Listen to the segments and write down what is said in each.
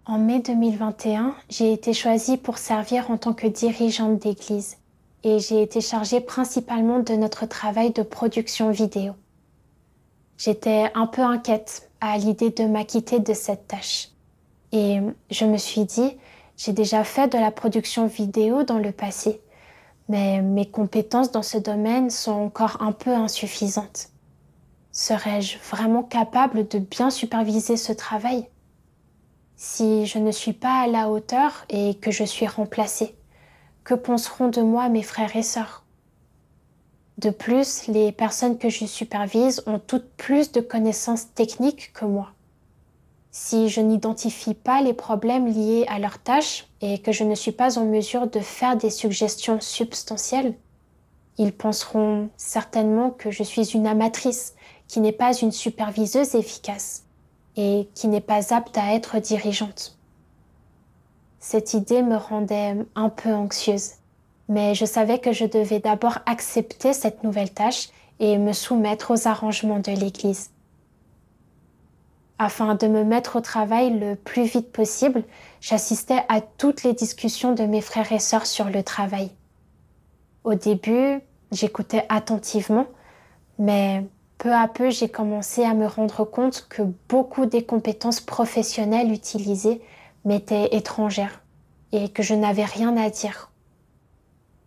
En mai 2021, j'ai été choisie pour servir en tant que dirigeante d'église et j'ai été chargée principalement de notre travail de production vidéo. J'étais un peu inquiète à l'idée de m'acquitter de cette tâche et je me suis dit, j'ai déjà fait de la production vidéo dans le passé, mais mes compétences dans ce domaine sont encore un peu insuffisantes. Serais-je vraiment capable de bien superviser ce travail ? Si je ne suis pas à la hauteur et que je suis remplacée, que penseront de moi mes frères et sœurs ? De plus, les personnes que je supervise ont toutes plus de connaissances techniques que moi. Si je n'identifie pas les problèmes liés à leurs tâches et que je ne suis pas en mesure de faire des suggestions substantielles, ils penseront certainement que je suis une amatrice qui n'est pas une superviseuse efficace et qui n'est pas apte à être dirigeante. Cette idée me rendait un peu anxieuse, mais je savais que je devais d'abord accepter cette nouvelle tâche et me soumettre aux arrangements de l'Église. Afin de me mettre au travail le plus vite possible, j'assistais à toutes les discussions de mes frères et sœurs sur le travail. Au début, j'écoutais attentivement, mais peu à peu, j'ai commencé à me rendre compte que beaucoup des compétences professionnelles utilisées m'étaient étrangères et que je n'avais rien à dire.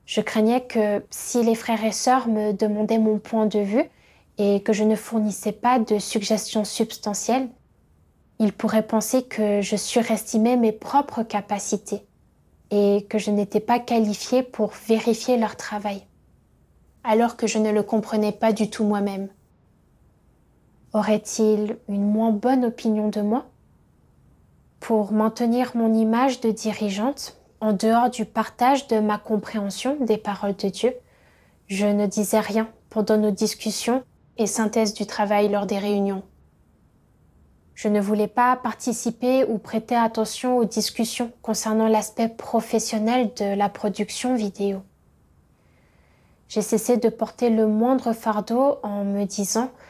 Je craignais que si les frères et sœurs me demandaient mon point de vue et que je ne fournissais pas de suggestions substantielles, ils pourraient penser que je surestimais mes propres capacités et que je n'étais pas qualifiée pour vérifier leur travail, alors que je ne le comprenais pas du tout moi-même. Auraient-ils une moins bonne opinion de moi ? Pour maintenir mon image de dirigeante, en dehors du partage de ma compréhension des paroles de Dieu, je ne disais rien pendant nos discussions et synthèses du travail lors des réunions. Je ne voulais pas participer ou prêter attention aux discussions concernant l'aspect professionnel de la production vidéo. J'ai cessé de porter le moindre fardeau en me disant «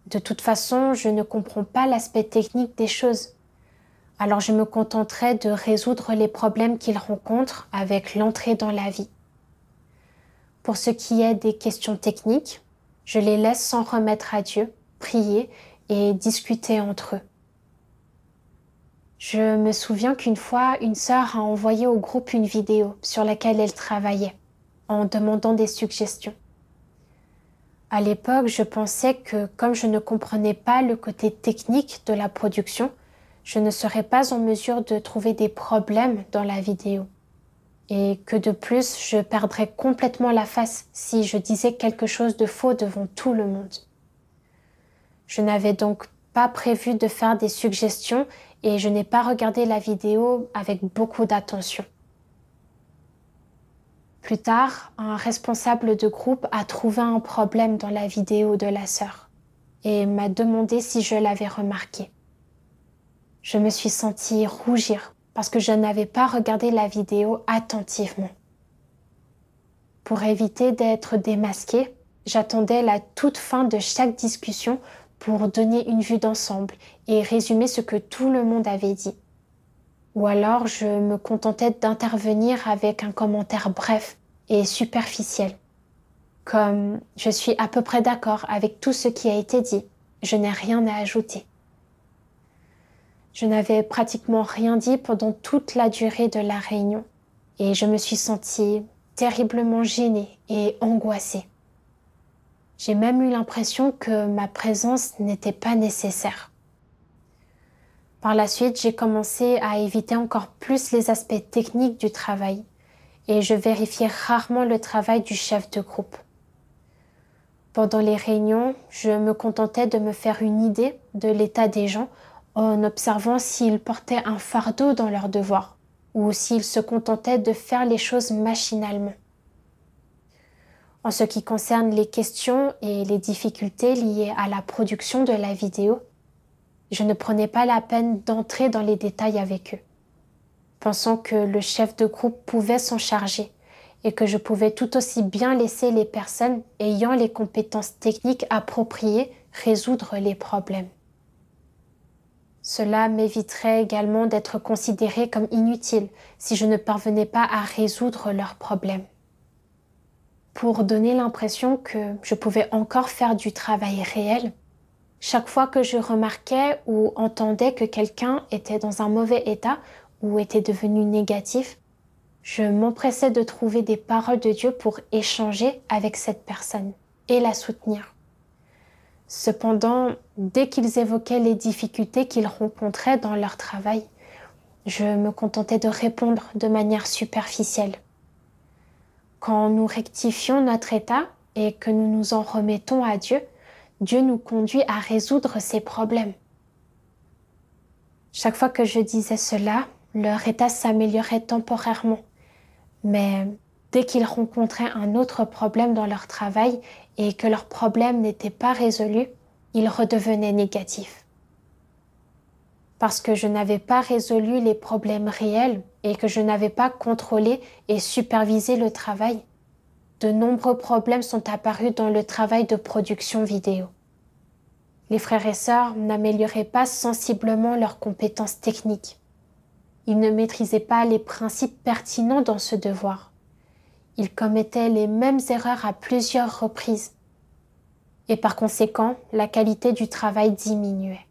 De toute façon, je ne comprends pas l'aspect technique des choses. » Alors je me contenterai de résoudre les problèmes qu'ils rencontrent avec l'entrée dans la vie. Pour ce qui est des questions techniques, je les laisse s'en remettre à Dieu, prier et discuter entre eux. Je me souviens qu'une fois, une sœur a envoyé au groupe une vidéo sur laquelle elle travaillait, en demandant des suggestions. À l'époque, je pensais que comme je ne comprenais pas le côté technique de la production, je ne serais pas en mesure de trouver des problèmes dans la vidéo. Et que de plus, je perdrais complètement la face si je disais quelque chose de faux devant tout le monde. Je n'avais donc pas prévu de faire des suggestions et je n'ai pas regardé la vidéo avec beaucoup d'attention. Plus tard, un responsable de groupe a trouvé un problème dans la vidéo de la sœur et m'a demandé si je l'avais remarqué. Je me suis sentie rougir parce que je n'avais pas regardé la vidéo attentivement. Pour éviter d'être démasquée, j'attendais la toute fin de chaque discussion pour donner une vue d'ensemble et résumer ce que tout le monde avait dit. Ou alors je me contentais d'intervenir avec un commentaire bref et superficiel. Comme « je suis à peu près d'accord avec tout ce qui a été dit, je n'ai rien à ajouter ». Je n'avais pratiquement rien dit pendant toute la durée de la réunion et je me suis sentie terriblement gênée et angoissée. J'ai même eu l'impression que ma présence n'était pas nécessaire. Par la suite, j'ai commencé à éviter encore plus les aspects techniques du travail et je vérifiais rarement le travail du chef de groupe. Pendant les réunions, je me contentais de me faire une idée de l'état des gens en observant s'ils portaient un fardeau dans leurs devoirs ou s'ils se contentaient de faire les choses machinalement. En ce qui concerne les questions et les difficultés liées à la production de la vidéo, je ne prenais pas la peine d'entrer dans les détails avec eux, pensant que le chef de groupe pouvait s'en charger et que je pouvais tout aussi bien laisser les personnes ayant les compétences techniques appropriées résoudre les problèmes. Cela m'éviterait également d'être considérée comme inutile si je ne parvenais pas à résoudre leurs problèmes. Pour donner l'impression que je pouvais encore faire du travail réel, chaque fois que je remarquais ou entendais que quelqu'un était dans un mauvais état ou était devenu négatif, je m'empressais de trouver des paroles de Dieu pour échanger avec cette personne et la soutenir. Cependant, dès qu'ils évoquaient les difficultés qu'ils rencontraient dans leur travail, je me contentais de répondre de manière superficielle. Quand nous rectifions notre état et que nous nous en remettons à Dieu, Dieu nous conduit à résoudre ces problèmes. Chaque fois que je disais cela, leur état s'améliorait temporairement. Mais dès qu'ils rencontraient un autre problème dans leur travail et que leur problème n'était pas résolu, ils redevenaient négatifs. Parce que je n'avais pas résolu les problèmes réels et que je n'avais pas contrôlé et supervisé le travail, de nombreux problèmes sont apparus dans le travail de production vidéo. Les frères et sœurs n'amélioraient pas sensiblement leurs compétences techniques. Ils ne maîtrisaient pas les principes pertinents dans ce devoir. Ils commettaient les mêmes erreurs à plusieurs reprises. Et par conséquent, la qualité du travail diminuait.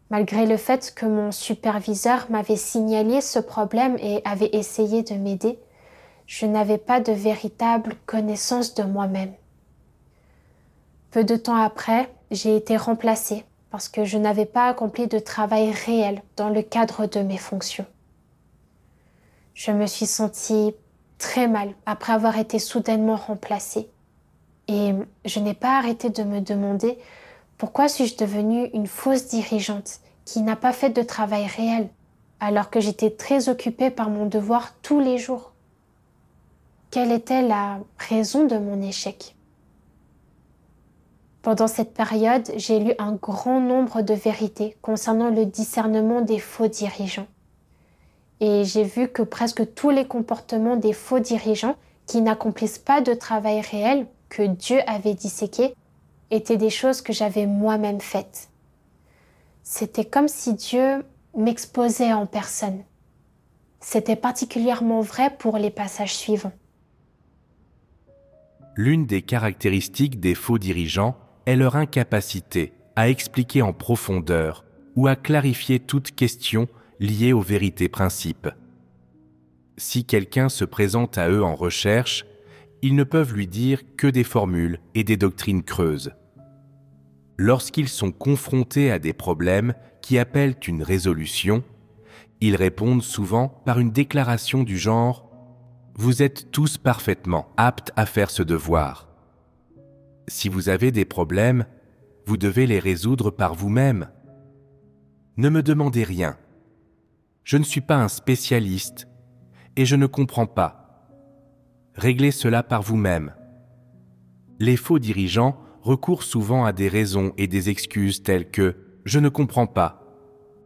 Malgré le fait que mon superviseur m'avait signalé ce problème et avait essayé de m'aider, je n'avais pas de véritable connaissance de moi-même. Peu de temps après, j'ai été remplacée parce que je n'avais pas accompli de travail réel dans le cadre de mes fonctions. Je me suis sentie très mal après avoir été soudainement remplacée. Et je n'ai pas arrêté de me demander pourquoi suis-je devenue une fausse dirigeante qui n'a pas fait de travail réel alors que j'étais très occupée par mon devoir tous les jours. Quelle était la raison de mon échec ? Pendant cette période, j'ai lu un grand nombre de vérités concernant le discernement des faux dirigeants. Et j'ai vu que presque tous les comportements des faux dirigeants qui n'accomplissent pas de travail réel que Dieu avait disséqués étaient des choses que j'avais moi-même faites. C'était comme si Dieu m'exposait en personne. C'était particulièrement vrai pour les passages suivants. L'une des caractéristiques des faux dirigeants est leur incapacité à expliquer en profondeur ou à clarifier toute question liée aux vérités principes. Si quelqu'un se présente à eux en recherche, ils ne peuvent lui dire que des formules et des doctrines creuses. Lorsqu'ils sont confrontés à des problèmes qui appellent une résolution, ils répondent souvent par une déclaration du genre « Vous êtes tous parfaitement aptes à faire ce devoir. Si vous avez des problèmes, vous devez les résoudre par vous-même. Ne me demandez rien. Je ne suis pas un spécialiste et je ne comprends pas. Réglez cela par vous-même. » Les faux dirigeants recourent souvent à des raisons et des excuses telles que « je ne comprends pas,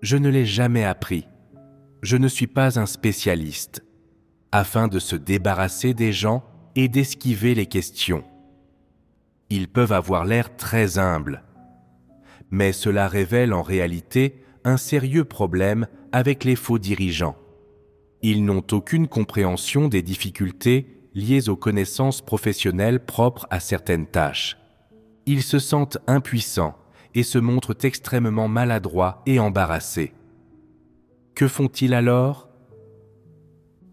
je ne l'ai jamais appris, je ne suis pas un spécialiste », afin de se débarrasser des gens et d'esquiver les questions. Ils peuvent avoir l'air très humbles, mais cela révèle en réalité un sérieux problème avec les faux dirigeants. Ils n'ont aucune compréhension des difficultés liées aux connaissances professionnelles propres à certaines tâches. Ils se sentent impuissants et se montrent extrêmement maladroits et embarrassés. Que font-ils alors ?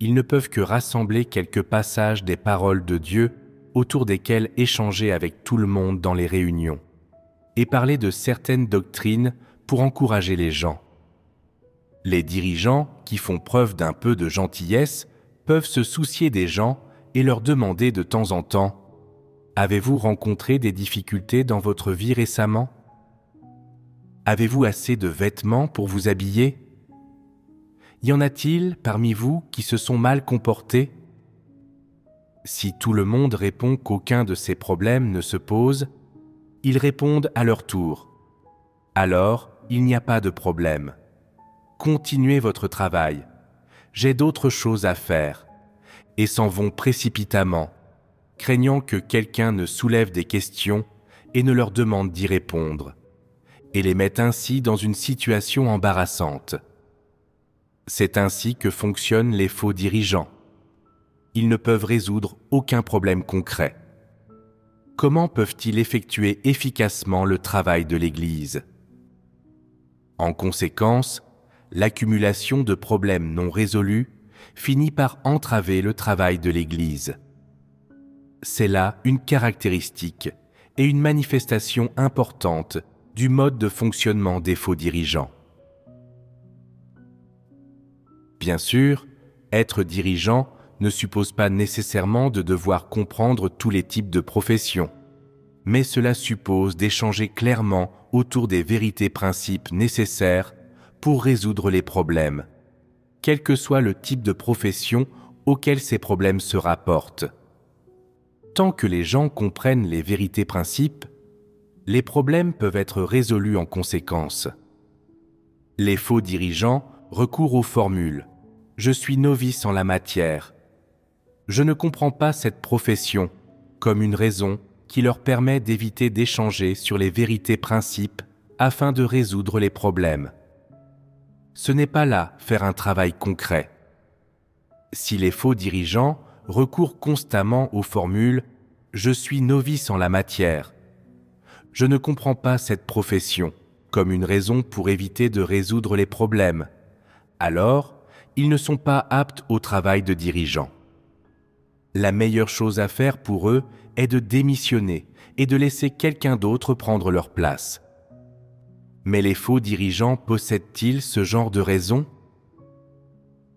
Ils ne peuvent que rassembler quelques passages des paroles de Dieu autour desquels échanger avec tout le monde dans les réunions et parler de certaines doctrines pour encourager les gens. Les dirigeants, qui font preuve d'un peu de gentillesse, peuvent se soucier des gens et leur demander de temps en temps « Avez-vous rencontré des difficultés dans votre vie récemment ? Avez-vous assez de vêtements pour vous habiller ? Y en a-t-il parmi vous qui se sont mal comportés ? » Si tout le monde répond qu'aucun de ces problèmes ne se pose, ils répondent à leur tour. Alors, il n'y a pas de problème. Continuez votre travail. J'ai d'autres choses à faire. Et s'en vont précipitamment, craignant que quelqu'un ne soulève des questions et ne leur demande d'y répondre. et les mettent ainsi dans une situation embarrassante. C'est ainsi que fonctionnent les faux dirigeants. Ils ne peuvent résoudre aucun problème concret. Comment peuvent-ils effectuer efficacement le travail de l'Église? En conséquence, l'accumulation de problèmes non résolus finit par entraver le travail de l'Église. C'est là une caractéristique et une manifestation importante du mode de fonctionnement des faux dirigeants. Bien sûr, être dirigeant ne suppose pas nécessairement de devoir comprendre tous les types de professions, mais cela suppose d'échanger clairement autour des vérités principes nécessaires pour résoudre les problèmes, quel que soit le type de profession auquel ces problèmes se rapportent. Tant que les gens comprennent les vérités principes, les problèmes peuvent être résolus en conséquence. Les faux dirigeants recourent aux formules « Je suis novice en la matière »,« Je ne comprends pas cette profession » comme une raison qui leur permet d'éviter d'échanger sur les vérités principes afin de résoudre les problèmes. Ce n'est pas là faire un travail concret. Si les faux dirigeants recourent constamment aux formules « Je suis novice en la matière »,« Je ne comprends pas cette profession » comme une raison pour éviter de résoudre les problèmes, alors ils ne sont pas aptes au travail de dirigeant. La meilleure chose à faire pour eux est de démissionner et de laisser quelqu'un d'autre prendre leur place. Mais les faux dirigeants possèdent-ils ce genre de raison?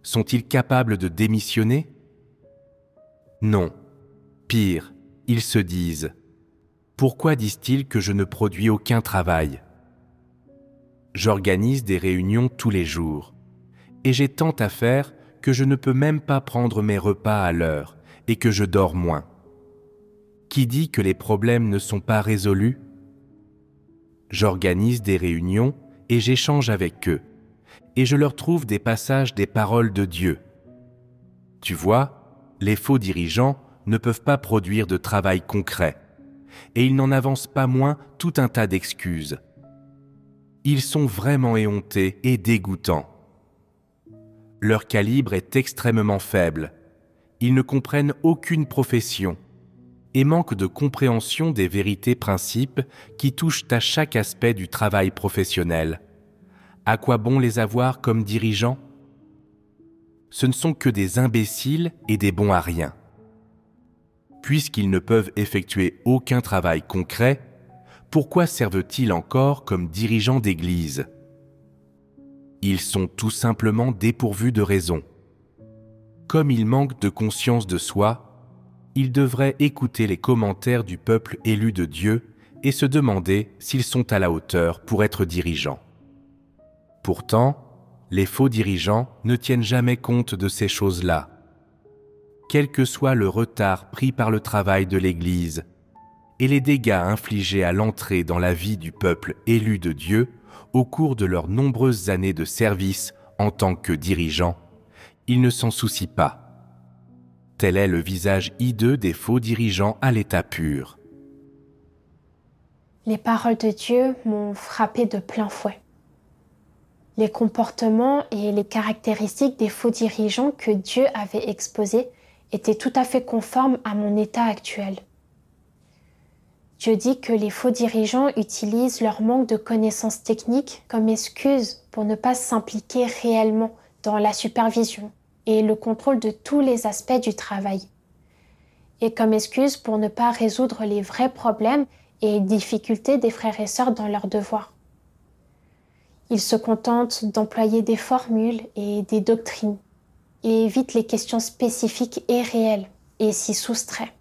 Sont-ils capables de démissionner? Non. Pire, ils se disent « Pourquoi disent-ils que je ne produis aucun travail? J'organise des réunions tous les jours, et j'ai tant à faire que je ne peux même pas prendre mes repas à l'heure et que je dors moins. Qui dit que les problèmes ne sont pas résolus? J'organise des réunions et j'échange avec eux, et je leur trouve des passages des paroles de Dieu. Tu vois, les faux dirigeants ne peuvent pas produire de travail concret, et ils n'en avancent pas moins tout un tas d'excuses. Ils sont vraiment éhontés et dégoûtants. Leur calibre est extrêmement faible. Ils ne comprennent aucune profession et manquent de compréhension des vérités principes qui touchent à chaque aspect du travail professionnel. À quoi bon les avoir comme dirigeants? Ce ne sont que des imbéciles et des bons à rien. Puisqu'ils ne peuvent effectuer aucun travail concret, pourquoi servent-ils encore comme dirigeants d'église? Ils sont tout simplement dépourvus de raison. Comme ils manquent de conscience de soi, ils devraient écouter les commentaires du peuple élu de Dieu et se demander s'ils sont à la hauteur pour être dirigeants. Pourtant, les faux dirigeants ne tiennent jamais compte de ces choses-là. Quel que soit le retard pris par le travail de l'Église et les dégâts infligés à l'entrée dans la vie du peuple élu de Dieu au cours de leurs nombreuses années de service en tant que dirigeants, ils ne s'en soucient pas. Tel est le visage hideux des faux dirigeants à l'état pur. Les paroles de Dieu m'ont frappé de plein fouet. Les comportements et les caractéristiques des faux dirigeants que Dieu avait exposés étaient tout à fait conformes à mon état actuel. Dieu dit que les faux dirigeants utilisent leur manque de connaissances techniques comme excuse pour ne pas s'impliquer réellement dans la supervision et le contrôle de tous les aspects du travail, et comme excuse pour ne pas résoudre les vrais problèmes et difficultés des frères et sœurs dans leurs devoirs. Ils se contentent d'employer des formules et des doctrines et évitent les questions spécifiques et réelles et s'y soustraient.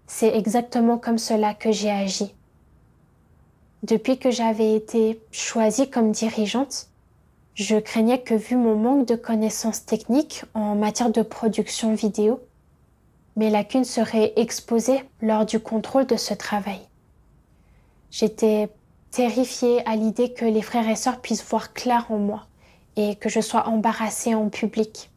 C'est exactement comme cela que j'ai agi. Depuis que j'avais été choisie comme dirigeante, je craignais que vu mon manque de connaissances techniques en matière de production vidéo, mes lacunes seraient exposées lors du contrôle de ce travail. J'étais terrifiée à l'idée que les frères et sœurs puissent voir clair en moi et que je sois embarrassée en public.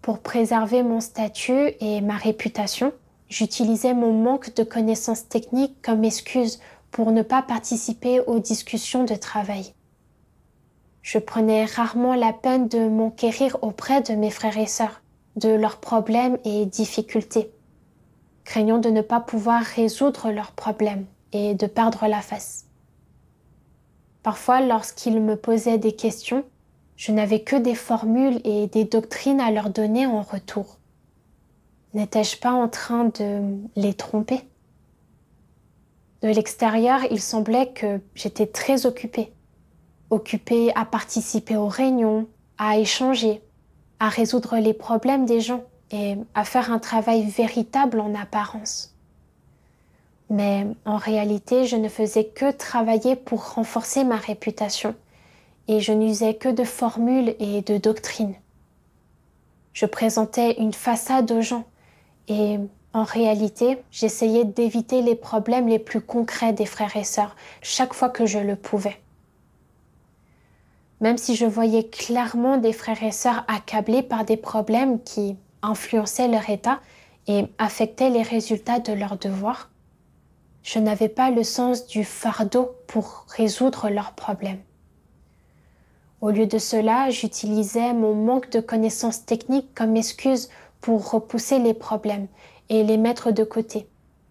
Pour préserver mon statut et ma réputation, j'utilisais mon manque de connaissances techniques comme excuse pour ne pas participer aux discussions de travail. Je prenais rarement la peine de m'enquérir auprès de mes frères et sœurs, de leurs problèmes et difficultés, craignant de ne pas pouvoir résoudre leurs problèmes et de perdre la face. Parfois, lorsqu'ils me posaient des questions, je n'avais que des formules et des doctrines à leur donner en retour. N'étais-je pas en train de les tromper? De l'extérieur, il semblait que j'étais très occupée à participer aux réunions, à échanger, à résoudre les problèmes des gens et à faire un travail véritable en apparence. Mais en réalité, je ne faisais que travailler pour renforcer ma réputation et je n'usais que de formules et de doctrines. Je présentais une façade aux gens et en réalité, j'essayais d'éviter les problèmes les plus concrets des frères et sœurs chaque fois que je le pouvais. Même si je voyais clairement des frères et sœurs accablés par des problèmes qui influençaient leur état et affectaient les résultats de leurs devoirs, je n'avais pas le sens du fardeau pour résoudre leurs problèmes. Au lieu de cela, j'utilisais mon manque de connaissances techniques comme excuse pour repousser les problèmes et les mettre de côté,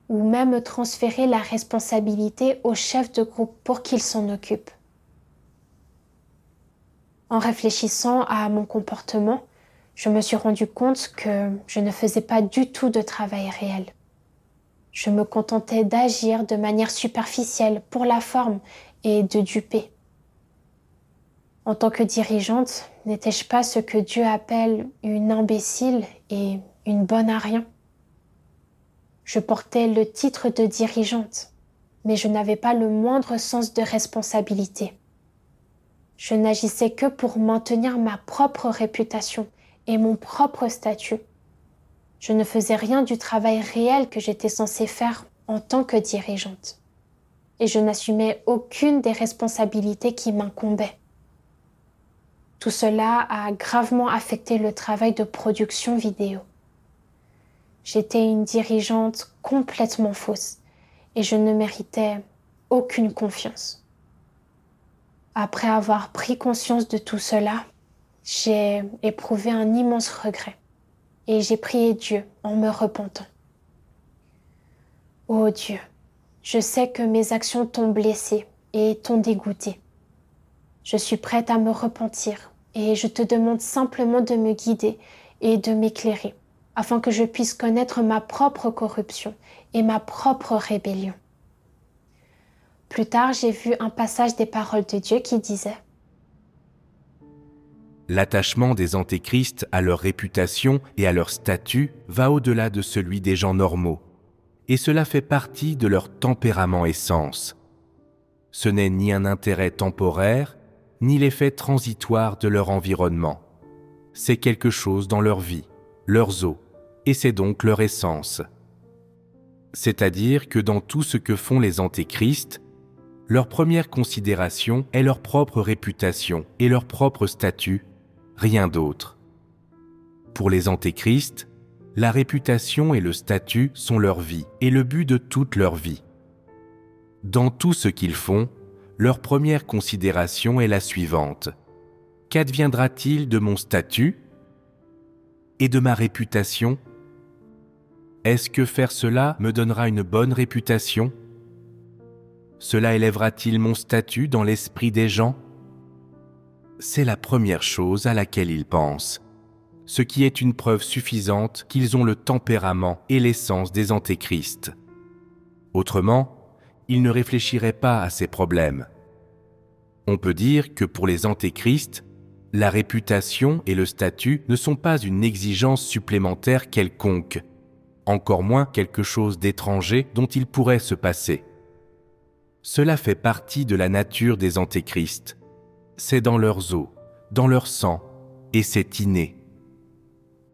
ou même transférer la responsabilité au chef de groupe pour qu'il s'en occupe. En réfléchissant à mon comportement, je me suis rendu compte que je ne faisais pas du tout de travail réel. Je me contentais d'agir de manière superficielle pour la forme et de duper. En tant que dirigeante, n'étais-je pas ce que Dieu appelle une imbécile et une bonne à rien? Je portais le titre de dirigeante, mais je n'avais pas le moindre sens de responsabilité. Je n'agissais que pour maintenir ma propre réputation et mon propre statut. Je ne faisais rien du travail réel que j'étais censée faire en tant que dirigeante. Et je n'assumais aucune des responsabilités qui m'incombaient. Tout cela a gravement affecté le travail de production vidéo. J'étais une dirigeante complètement fausse et je ne méritais aucune confiance. Après avoir pris conscience de tout cela, j'ai éprouvé un immense regret et j'ai prié Dieu en me repentant. Ô Dieu, je sais que mes actions t'ont blessé et t'ont dégoûté. Je suis prête à me repentir et je te demande simplement de me guider et de m'éclairer afin que je puisse connaître ma propre corruption et ma propre rébellion. Plus tard, j'ai vu un passage des paroles de Dieu qui disait « L'attachement des antéchrists à leur réputation et à leur statut va au-delà de celui des gens normaux, et cela fait partie de leur tempérament essence. Ce n'est ni un intérêt temporaire, ni l'effet transitoire de leur environnement. C'est quelque chose dans leur vie, leurs os, et c'est donc leur essence. C'est-à-dire que dans tout ce que font les antéchrists, leur première considération est leur propre réputation et leur propre statut, rien d'autre. Pour les antéchrists, la réputation et le statut sont leur vie et le but de toute leur vie. Dans tout ce qu'ils font, leur première considération est la suivante. Qu'adviendra-t-il de mon statut et de ma réputation? Est-ce que faire cela me donnera une bonne réputation? Cela élèvera-t-il mon statut dans l'esprit des gens? C'est la première chose à laquelle ils pensent, ce qui est une preuve suffisante qu'ils ont le tempérament et l'essence des antéchrists. Autrement, ils ne réfléchiraient pas à ces problèmes. On peut dire que pour les antéchrists, la réputation et le statut ne sont pas une exigence supplémentaire quelconque, encore moins quelque chose d'étranger dont ils pourraient se passer. Cela fait partie de la nature des antéchrists. C'est dans leurs os, dans leur sang, et c'est inné.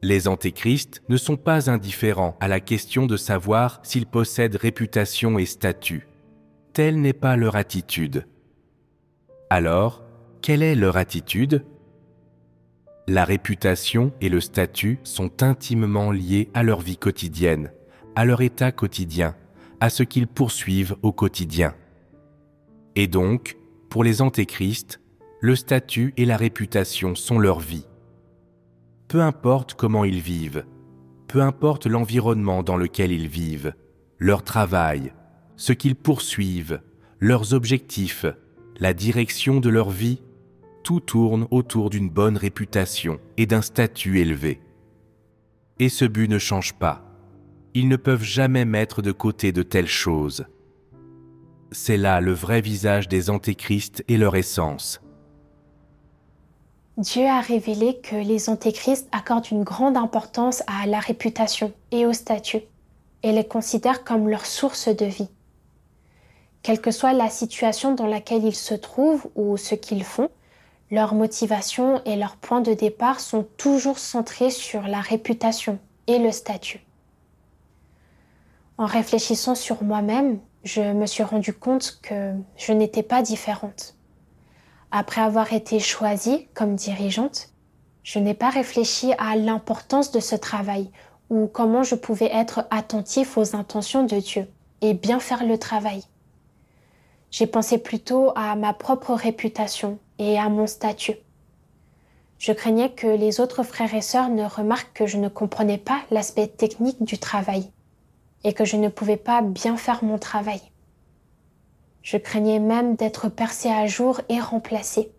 Les antéchrists ne sont pas indifférents à la question de savoir s'ils possèdent réputation et statut. Telle n'est pas leur attitude. Alors, quelle est leur attitude? La réputation et le statut sont intimement liés à leur vie quotidienne, à leur état quotidien, à ce qu'ils poursuivent au quotidien. Et donc, pour les antéchrists, le statut et la réputation sont leur vie. Peu importe comment ils vivent, peu importe l'environnement dans lequel ils vivent, leur travail, ce qu'ils poursuivent, leurs objectifs, la direction de leur vie, tout tourne autour d'une bonne réputation et d'un statut élevé. Et ce but ne change pas. Ils ne peuvent jamais mettre de côté de telles choses. C'est là le vrai visage des antéchrists et leur essence. Dieu a révélé que les antéchrists accordent une grande importance à la réputation et au statut, et les considèrent comme leur source de vie. Quelle que soit la situation dans laquelle ils se trouvent ou ce qu'ils font, leur motivation et leur point de départ sont toujours centrés sur la réputation et le statut. En réfléchissant sur moi-même, je me suis rendu compte que je n'étais pas différente. Après avoir été choisie comme dirigeante, je n'ai pas réfléchi à l'importance de ce travail ou comment je pouvais être attentif aux intentions de Dieu et bien faire le travail. J'ai pensé plutôt à ma propre réputation et à mon statut. Je craignais que les autres frères et sœurs ne remarquent que je ne comprenais pas l'aspect technique du travail et que je ne pouvais pas bien faire mon travail. Je craignais même d'être percée à jour et remplacée.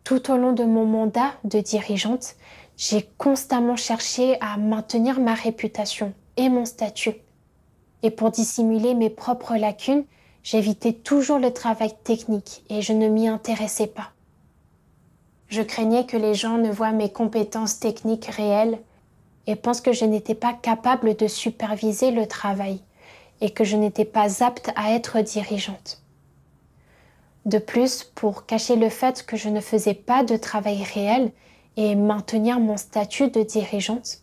Tout au long de mon mandat de dirigeante, j'ai constamment cherché à maintenir ma réputation et mon statut. Et pour dissimuler mes propres lacunes, j'évitais toujours le travail technique et je ne m'y intéressais pas. Je craignais que les gens ne voient mes compétences techniques réelles et pensent que je n'étais pas capable de superviser le travail et que je n'étais pas apte à être dirigeante. De plus, pour cacher le fait que je ne faisais pas de travail réel et maintenir mon statut de dirigeante,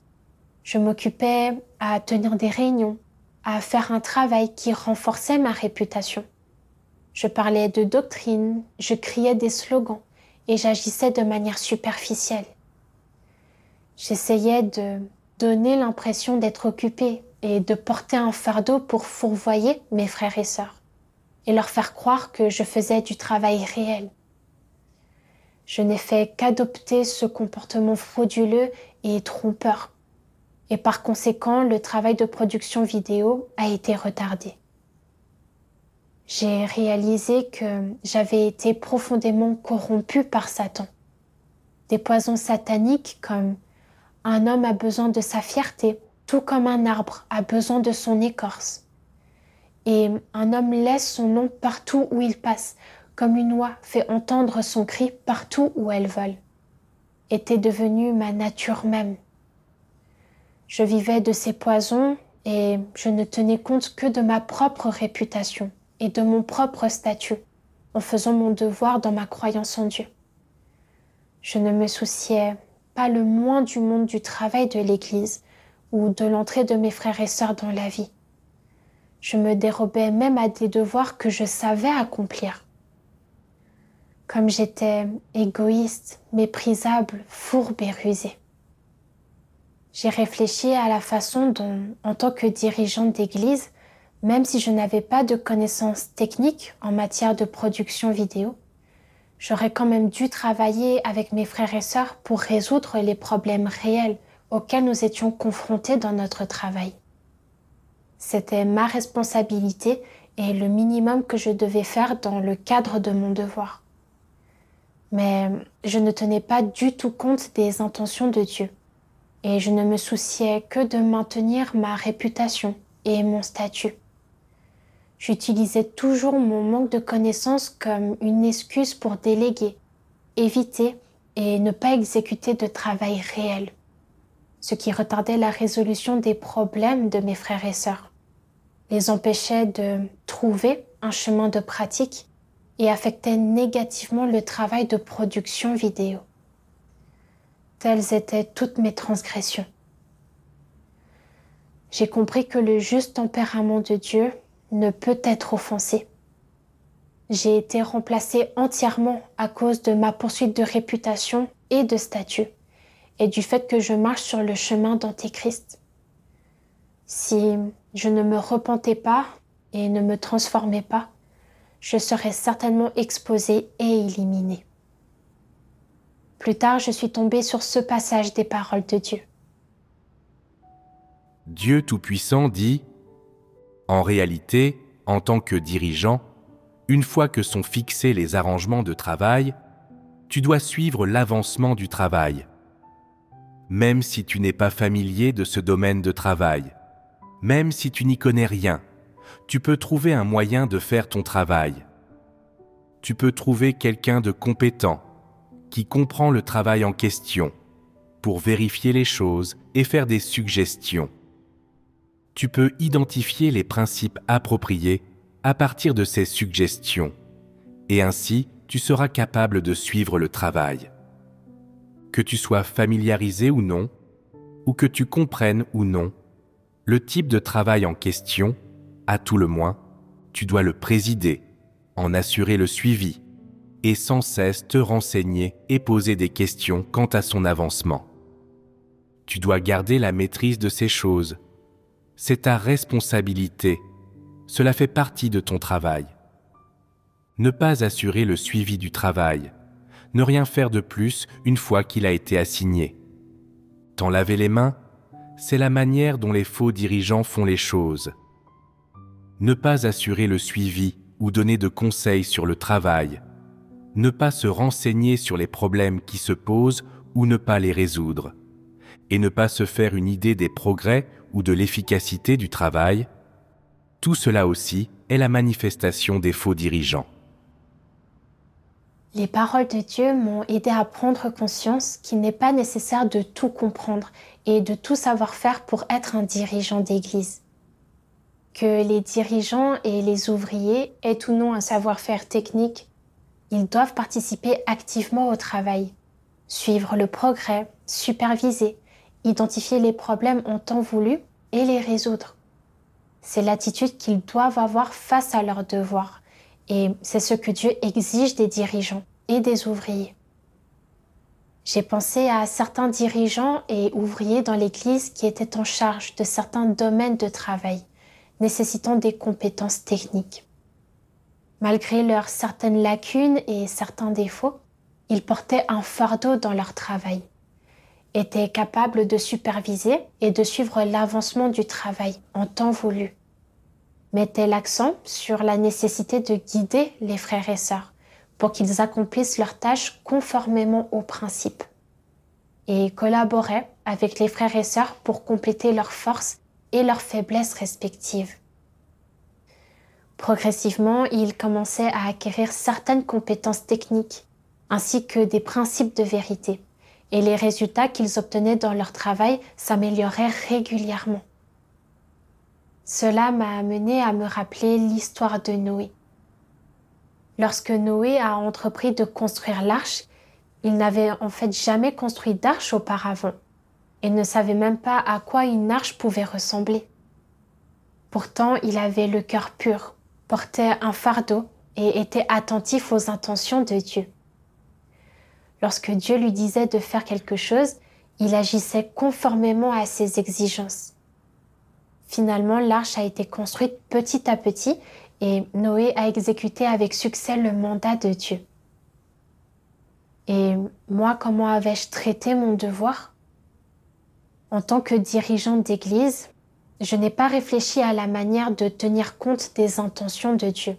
je m'occupais à tenir des réunions, à faire un travail qui renforçait ma réputation. Je parlais de doctrine, je criais des slogans et j'agissais de manière superficielle. J'essayais de donner l'impression d'être occupée et de porter un fardeau pour fourvoyer mes frères et sœurs et leur faire croire que je faisais du travail réel. Je n'ai fait qu'adopter ce comportement frauduleux et trompeur. Et par conséquent, le travail de production vidéo a été retardé. J'ai réalisé que j'avais été profondément corrompue par Satan. Des poisons sataniques comme « un homme a besoin de sa fierté », tout comme un arbre a besoin de son écorce. Et un homme laisse son nom partout où il passe, comme une oie fait entendre son cri partout où elle vole. Était devenue ma nature même. Je vivais de ces poisons et je ne tenais compte que de ma propre réputation et de mon propre statut, en faisant mon devoir dans ma croyance en Dieu. Je ne me souciais pas le moins du monde du travail de l'Église ou de l'entrée de mes frères et sœurs dans la vie. Je me dérobais même à des devoirs que je savais accomplir. Comme j'étais égoïste, méprisable, fourbe et rusée. J'ai réfléchi à la façon dont, en tant que dirigeante d'église, même si je n'avais pas de connaissances techniques en matière de production vidéo, j'aurais quand même dû travailler avec mes frères et sœurs pour résoudre les problèmes réels auxquels nous étions confrontés dans notre travail. C'était ma responsabilité et le minimum que je devais faire dans le cadre de mon devoir. Mais je ne tenais pas du tout compte des intentions de Dieu et je ne me souciais que de maintenir ma réputation et mon statut. J'utilisais toujours mon manque de connaissances comme une excuse pour déléguer, éviter et ne pas exécuter de travail réel, ce qui retardait la résolution des problèmes de mes frères et sœurs, les empêchait de trouver un chemin de pratique et affectait négativement le travail de production vidéo. Telles étaient toutes mes transgressions. J'ai compris que le juste tempérament de Dieu ne peut être offensé. J'ai été remplacée entièrement à cause de ma poursuite de réputation et de statut, et du fait que je marche sur le chemin d'Antéchrist. Si je ne me repentais pas et ne me transformais pas, je serais certainement exposée et éliminée. Plus tard, je suis tombée sur ce passage des paroles de Dieu. Dieu Tout-Puissant dit « En réalité, en tant que dirigeant, une fois que sont fixés les arrangements de travail, tu dois suivre l'avancement du travail. Même si tu n'es pas familier de ce domaine de travail, même si tu n'y connais rien, tu peux trouver un moyen de faire ton travail. Tu peux trouver quelqu'un de compétent, qui comprend le travail en question, pour vérifier les choses et faire des suggestions. Tu peux identifier les principes appropriés à partir de ces suggestions, et ainsi tu seras capable de suivre le travail. Que tu sois familiarisé ou non, ou que tu comprennes ou non, le type de travail en question, à tout le moins, tu dois le présider, en assurer le suivi, et sans cesse te renseigner et poser des questions quant à son avancement. Tu dois garder la maîtrise de ces choses. C'est ta responsabilité. Cela fait partie de ton travail. Ne pas assurer le suivi du travail. Ne rien faire de plus une fois qu'il a été assigné. T'en laver les mains, c'est la manière dont les faux dirigeants font les choses. Ne pas assurer le suivi ou donner de conseils sur le travail. Ne pas se renseigner sur les problèmes qui se posent ou ne pas les résoudre. Et ne pas se faire une idée des progrès ou de l'efficacité du travail. Tout cela aussi est la manifestation des faux dirigeants. Les paroles de Dieu m'ont aidé à prendre conscience qu'il n'est pas nécessaire de tout comprendre et de tout savoir faire pour être un dirigeant d'église. Que les dirigeants et les ouvriers aient ou non un savoir-faire technique, ils doivent participer activement au travail, suivre le progrès, superviser, identifier les problèmes en temps voulu et les résoudre. C'est l'attitude qu'ils doivent avoir face à leurs devoirs. Et c'est ce que Dieu exige des dirigeants et des ouvriers. J'ai pensé à certains dirigeants et ouvriers dans l'Église qui étaient en charge de certains domaines de travail, nécessitant des compétences techniques. Malgré leurs certaines lacunes et certains défauts, ils portaient un fardeau dans leur travail, étaient capables de superviser et de suivre l'avancement du travail en temps voulu, mettait l'accent sur la nécessité de guider les frères et sœurs pour qu'ils accomplissent leurs tâches conformément aux principes et collaborait avec les frères et sœurs pour compléter leurs forces et leurs faiblesses respectives. Progressivement, ils commençaient à acquérir certaines compétences techniques ainsi que des principes de vérité et les résultats qu'ils obtenaient dans leur travail s'amélioraient régulièrement. Cela m'a amené à me rappeler l'histoire de Noé. Lorsque Noé a entrepris de construire l'arche, il n'avait en fait jamais construit d'arche auparavant et ne savait même pas à quoi une arche pouvait ressembler. Pourtant, il avait le cœur pur, portait un fardeau et était attentif aux intentions de Dieu. Lorsque Dieu lui disait de faire quelque chose, il agissait conformément à ses exigences. Finalement, l'arche a été construite petit à petit et Noé a exécuté avec succès le mandat de Dieu. Et moi, comment avais-je traité mon devoir? En tant que dirigeante d'église, je n'ai pas réfléchi à la manière de tenir compte des intentions de Dieu,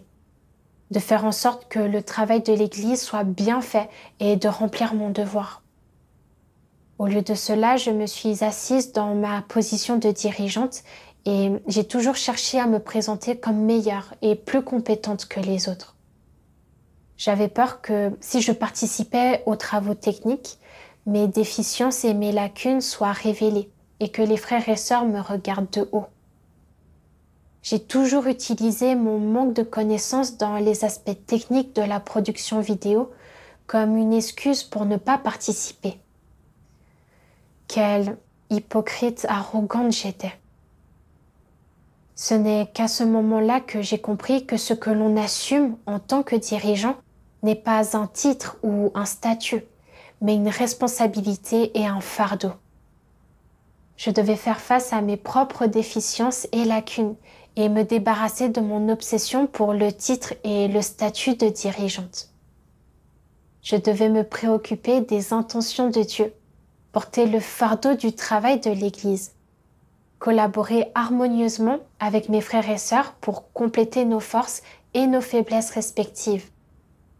de faire en sorte que le travail de l'église soit bien fait et de remplir mon devoir. Au lieu de cela, je me suis assise dans ma position de dirigeante et j'ai toujours cherché à me présenter comme meilleure et plus compétente que les autres. J'avais peur que si je participais aux travaux techniques, mes déficiences et mes lacunes soient révélées et que les frères et sœurs me regardent de haut. J'ai toujours utilisé mon manque de connaissances dans les aspects techniques de la production vidéo comme une excuse pour ne pas participer. Quelle hypocrite arrogante j'étais. Ce n'est qu'à ce moment-là que j'ai compris que ce que l'on assume en tant que dirigeant n'est pas un titre ou un statut, mais une responsabilité et un fardeau. Je devais faire face à mes propres déficiences et lacunes et me débarrasser de mon obsession pour le titre et le statut de dirigeante. Je devais me préoccuper des intentions de Dieu, porter le fardeau du travail de l'Église, collaborer harmonieusement avec mes frères et sœurs pour compléter nos forces et nos faiblesses respectives,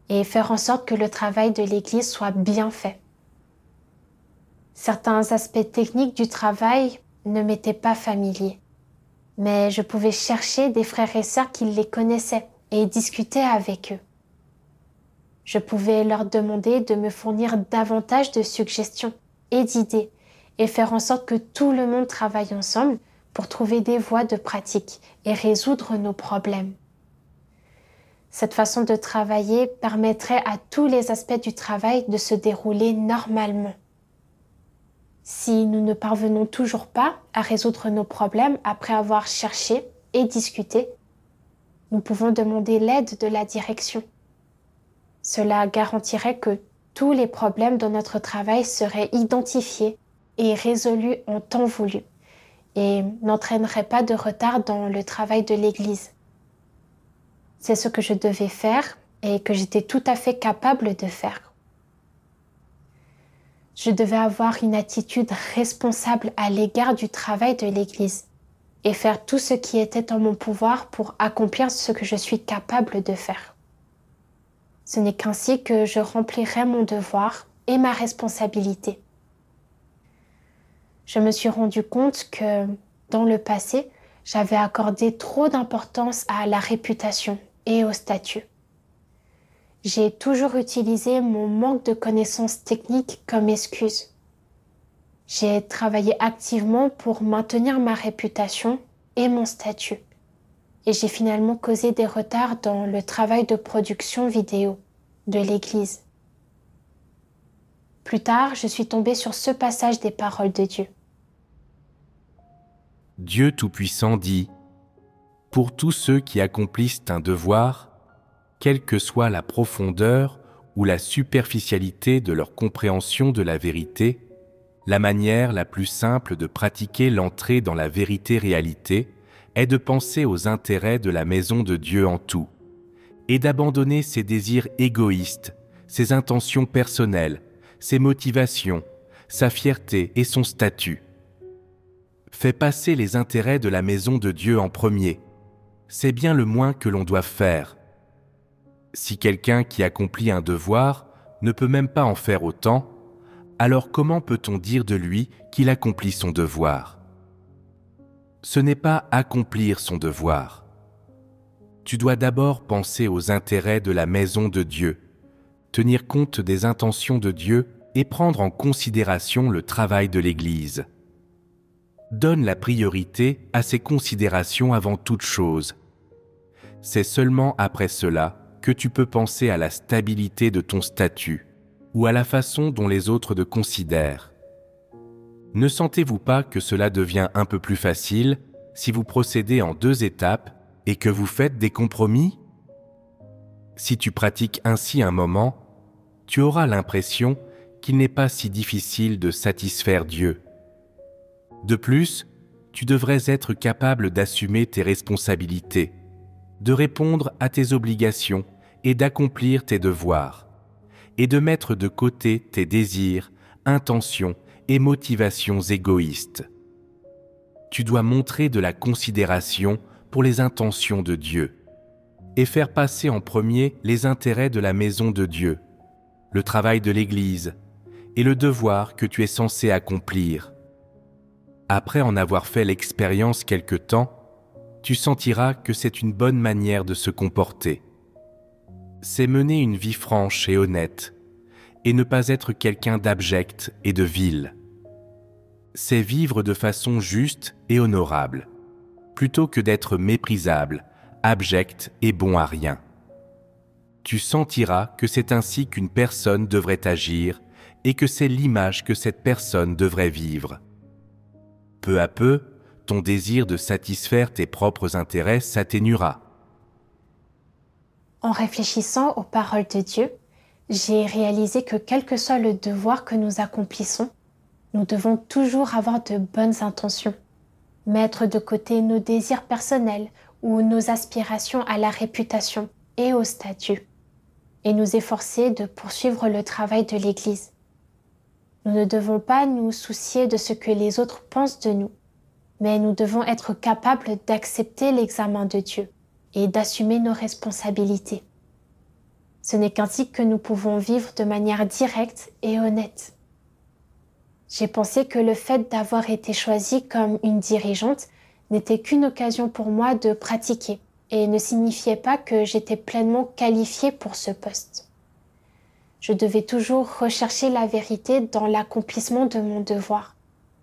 et faire en sorte que le travail de l'Église soit bien fait. Certains aspects techniques du travail ne m'étaient pas familiers, mais je pouvais chercher des frères et sœurs qui les connaissaient et discuter avec eux. Je pouvais leur demander de me fournir davantage de suggestions et d'idées et faire en sorte que tout le monde travaille ensemble pour trouver des voies de pratique et résoudre nos problèmes. Cette façon de travailler permettrait à tous les aspects du travail de se dérouler normalement. Si nous ne parvenons toujours pas à résoudre nos problèmes après avoir cherché et discuté, nous pouvons demander l'aide de la direction. Cela garantirait que tous les problèmes de notre travail seraient identifiés et résolus en temps voulu et n'entraîneraient pas de retard dans le travail de l'Église. C'est ce que je devais faire et que j'étais tout à fait capable de faire. Je devais avoir une attitude responsable à l'égard du travail de l'Église et faire tout ce qui était en mon pouvoir pour accomplir ce que je suis capable de faire. Ce n'est qu'ainsi que je remplirai mon devoir et ma responsabilité. Je me suis rendu compte que, dans le passé, j'avais accordé trop d'importance à la réputation et au statut. J'ai toujours utilisé mon manque de connaissances techniques comme excuse. J'ai travaillé activement pour maintenir ma réputation et mon statut. Et j'ai finalement causé des retards dans le travail de production vidéo de l'Église. Plus tard, je suis tombée sur ce passage des paroles de Dieu. Dieu Tout-Puissant dit : « Pour tous ceux qui accomplissent un devoir, quelle que soit la profondeur ou la superficialité de leur compréhension de la vérité, la manière la plus simple de pratiquer l'entrée dans la vérité-réalité est de penser aux intérêts de la maison de Dieu en tout, et d'abandonner ses désirs égoïstes, ses intentions personnelles, ses motivations, sa fierté et son statut. Fais passer les intérêts de la maison de Dieu en premier. C'est bien le moins que l'on doive faire. Si quelqu'un qui accomplit un devoir ne peut même pas en faire autant, alors comment peut-on dire de lui qu'il accomplit son devoir ? Ce n'est pas accomplir son devoir. Tu dois d'abord penser aux intérêts de la maison de Dieu, tenir compte des intentions de Dieu et prendre en considération le travail de l'Église. Donne la priorité à ces considérations avant toute chose. C'est seulement après cela que tu peux penser à la stabilité de ton statut ou à la façon dont les autres te considèrent. Ne sentez-vous pas que cela devient un peu plus facile si vous procédez en 2 étapes et que vous faites des compromis ? Si tu pratiques ainsi un moment, tu auras l'impression qu'il n'est pas si difficile de satisfaire Dieu. De plus, tu devrais être capable d'assumer tes responsabilités, de répondre à tes obligations et d'accomplir tes devoirs, et de mettre de côté tes désirs, intentions et motivations égoïstes. Tu dois montrer de la considération pour les intentions de Dieu et faire passer en premier les intérêts de la maison de Dieu, le travail de l'Église et le devoir que tu es censé accomplir. Après en avoir fait l'expérience quelque temps, tu sentiras que c'est une bonne manière de se comporter. C'est mener une vie franche et honnête, et ne pas être quelqu'un d'abject et de vil. C'est vivre de façon juste et honorable, plutôt que d'être méprisable, abject et bon à rien. Tu sentiras que c'est ainsi qu'une personne devrait agir et que c'est l'image que cette personne devrait vivre. Peu à peu, ton désir de satisfaire tes propres intérêts s'atténuera. En réfléchissant aux paroles de Dieu, j'ai réalisé que quel que soit le devoir que nous accomplissons, nous devons toujours avoir de bonnes intentions. mettre de côté nos désirs personnels ou nos aspirations à la réputation et au statut, et nous efforcer de poursuivre le travail de l'Église. Nous ne devons pas nous soucier de ce que les autres pensent de nous, mais nous devons être capables d'accepter l'examen de Dieu et d'assumer nos responsabilités. Ce n'est qu'ainsi que nous pouvons vivre de manière directe et honnête. J'ai pensé que le fait d'avoir été choisie comme une dirigeante n'était qu'une occasion pour moi de pratiquer et ne signifiait pas que j'étais pleinement qualifiée pour ce poste. Je devais toujours rechercher la vérité dans l'accomplissement de mon devoir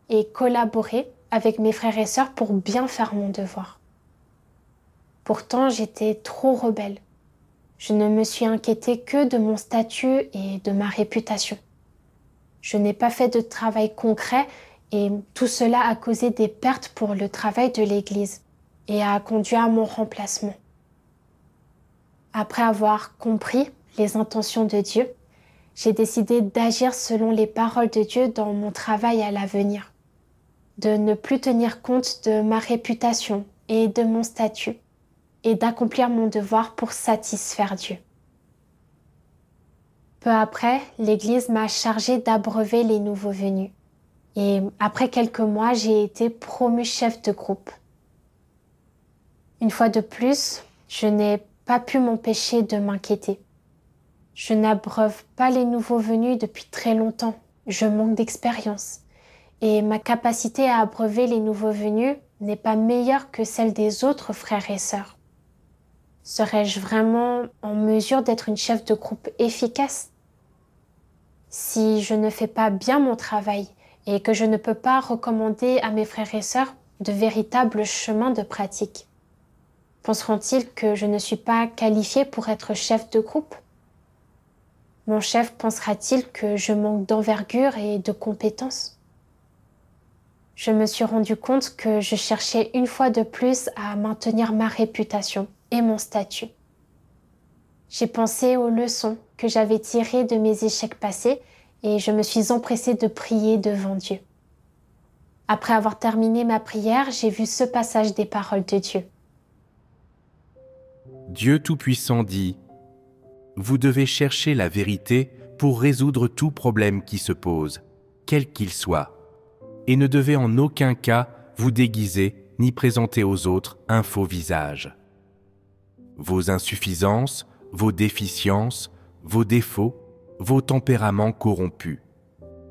et collaborer avec mes frères et sœurs pour bien faire mon devoir. Pourtant, j'étais trop rebelle. Je ne me suis inquiétée que de mon statut et de ma réputation. Je n'ai pas fait de travail concret et tout cela a causé des pertes pour le travail de l'Église et a conduit à mon remplacement. Après avoir compris les intentions de Dieu, j'ai décidé d'agir selon les paroles de Dieu dans mon travail à l'avenir, de ne plus tenir compte de ma réputation et de mon statut, et d'accomplir mon devoir pour satisfaire Dieu. Peu après, l'Église m'a chargée d'abreuver les nouveaux venus. Et après quelques mois, j'ai été promue chef de groupe. Une fois de plus, je n'ai pas pu m'empêcher de m'inquiéter. Je n'abreuve pas les nouveaux venus depuis très longtemps. Je manque d'expérience. Et ma capacité à abreuver les nouveaux venus n'est pas meilleure que celle des autres frères et sœurs. Serais-je vraiment en mesure d'être une chef de groupe efficace? Si je ne fais pas bien mon travail et que je ne peux pas recommander à mes frères et sœurs de véritables chemins de pratique, penseront-ils que je ne suis pas qualifiée pour être chef de groupe? Mon chef pensera-t-il que je manque d'envergure et de compétences? Je me suis rendu compte que je cherchais une fois de plus à maintenir ma réputation et mon statut. J'ai pensé aux leçons que j'avais tirées de mes échecs passés et je me suis empressée de prier devant Dieu. Après avoir terminé ma prière, j'ai vu ce passage des paroles de Dieu. Dieu Tout-Puissant dit : vous devez chercher la vérité pour résoudre tout problème qui se pose, quel qu'il soit, et ne devez en aucun cas vous déguiser ni présenter aux autres un faux visage. Vos insuffisances, vos déficiences, vos défauts, vos tempéraments corrompus.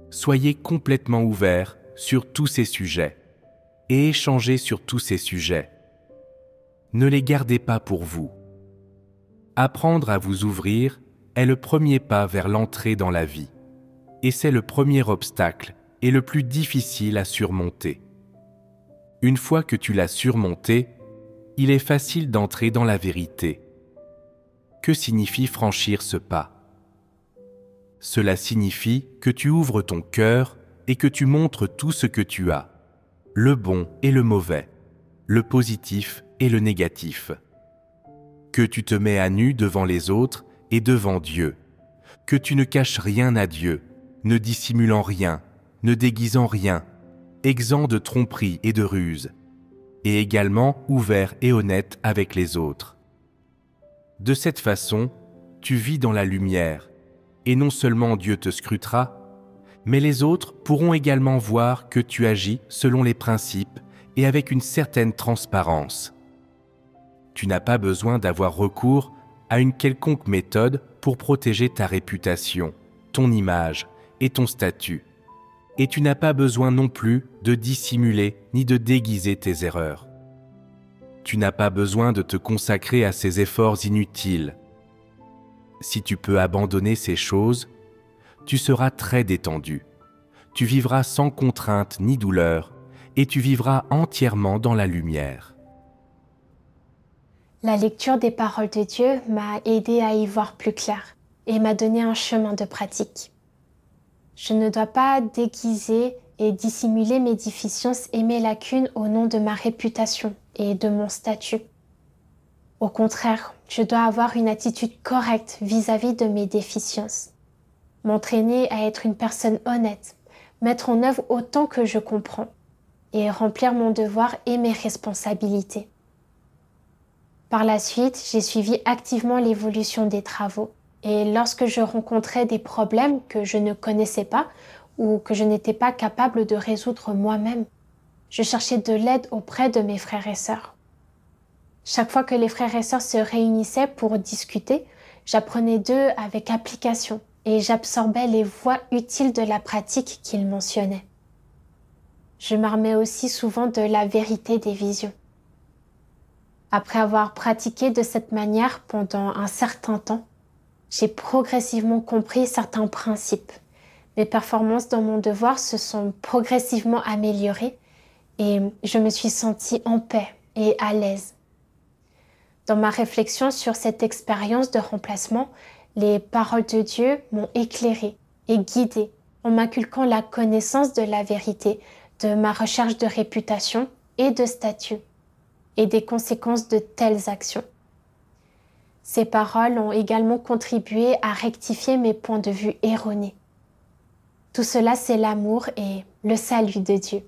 Soyez complètement ouverts sur tous ces sujets et échangez sur tous ces sujets. Ne les gardez pas pour vous. Apprendre à vous ouvrir est le premier pas vers l'entrée dans la vie, et c'est le premier obstacle et le plus difficile à surmonter. Une fois que tu l'as surmonté, il est facile d'entrer dans la vérité. Que signifie franchir ce pas? Cela signifie que tu ouvres ton cœur et que tu montres tout ce que tu as, le bon et le mauvais, le positif et le négatif. Que tu te mets à nu devant les autres et devant Dieu, que tu ne caches rien à Dieu, ne dissimulant rien, ne déguisant rien, exempt de tromperie et de ruse, et également ouvert et honnête avec les autres. De cette façon, tu vis dans la lumière, et non seulement Dieu te scrutera, mais les autres pourront également voir que tu agis selon les principes et avec une certaine transparence. Tu n'as pas besoin d'avoir recours à une quelconque méthode pour protéger ta réputation, ton image et ton statut. Et tu n'as pas besoin non plus de dissimuler ni de déguiser tes erreurs. Tu n'as pas besoin de te consacrer à ces efforts inutiles. Si tu peux abandonner ces choses, tu seras très détendu. Tu vivras sans contrainte ni douleur et tu vivras entièrement dans la lumière. La lecture des paroles de Dieu m'a aidé à y voir plus clair et m'a donné un chemin de pratique. Je ne dois pas déguiser et dissimuler mes déficiences et mes lacunes au nom de ma réputation et de mon statut. Au contraire, je dois avoir une attitude correcte vis-à-vis de mes déficiences. M'entraîner à être une personne honnête, mettre en œuvre autant que je comprends et remplir mon devoir et mes responsabilités. Par la suite, j'ai suivi activement l'évolution des travaux et lorsque je rencontrais des problèmes que je ne connaissais pas ou que je n'étais pas capable de résoudre moi-même, je cherchais de l'aide auprès de mes frères et sœurs. Chaque fois que les frères et sœurs se réunissaient pour discuter, j'apprenais d'eux avec application et j'absorbais les voies utiles de la pratique qu'ils mentionnaient. Je m'armais aussi souvent de la vérité des visions. Après avoir pratiqué de cette manière pendant un certain temps, j'ai progressivement compris certains principes. Mes performances dans mon devoir se sont progressivement améliorées et je me suis sentie en paix et à l'aise. Dans ma réflexion sur cette expérience de remplacement, les paroles de Dieu m'ont éclairée et guidée en m'inculquant la connaissance de la vérité, de ma recherche de réputation et de statut, et des conséquences de telles actions. Ces paroles ont également contribué à rectifier mes points de vue erronés. Tout cela, c'est l'amour et le salut de Dieu.